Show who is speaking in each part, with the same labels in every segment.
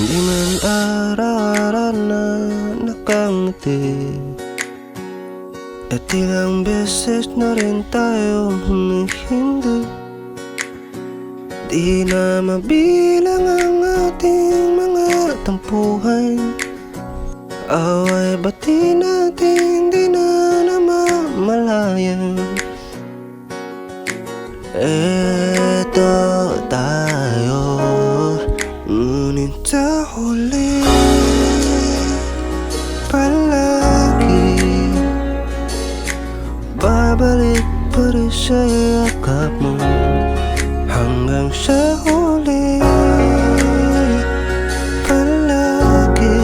Speaker 1: Di man araw-araw na nakangiti, at ilang beses na rin tayong humihindi. Di na mabilang ang ating mga tampuhan, away bati natin di na namamalayan. Eto tayo, ngunit sa huli palagi babalik pa rin sa yakap mo, hanggang sa huli palagi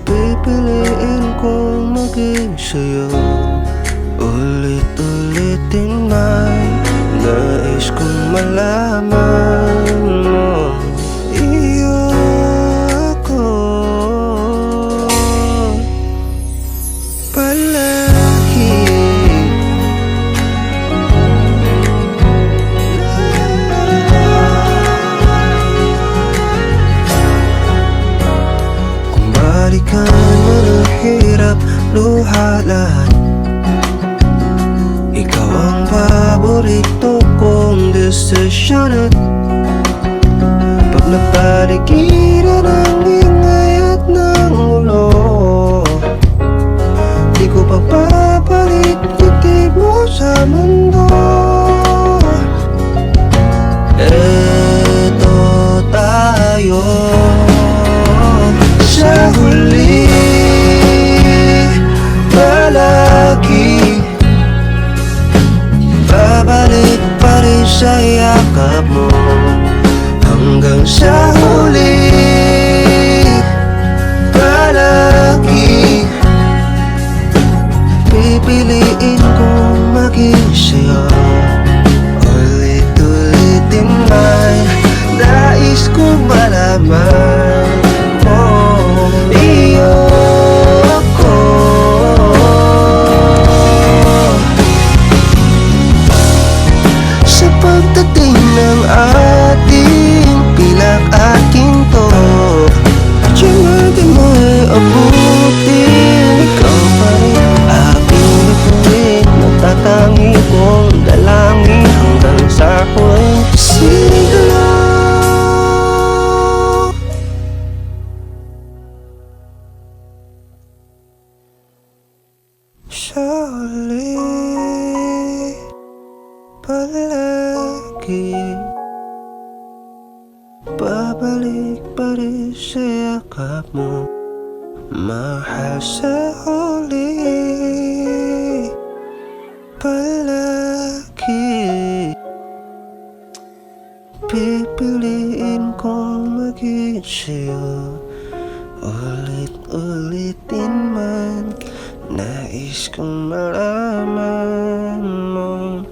Speaker 1: pipiliin kong maging sa'yo. Ulit-ulitin man, nais kong malaman mo, iyo ako palagi. Kung balikan mo ng hirap, luha lahat, ikaw ang paborito kong desisyon. At pag napaligiran ng ingay at ng ulo, di ko papapalit titib mo sa mundo. Eto tayo sa huli palagi, babalik pa rin sa yakap mo, hanggang sa huli palagi pipiliin kong maging sa'yo. Ulit-ulitin man, nais kong malaman mo, iyo ako. Sa pagdating ng ating pilak at ginto, tiyemada mo'y abutin, ikaw pa rin aking bituin, natatangi kong dalangin hanggang sa huling siglo. Sa huli palagi babalik pa rin sa yakap mo, mahal. Sa huli palagi pipiliin kong maging sa'yo. Ulit-ulitin man, nais kong malaman mo,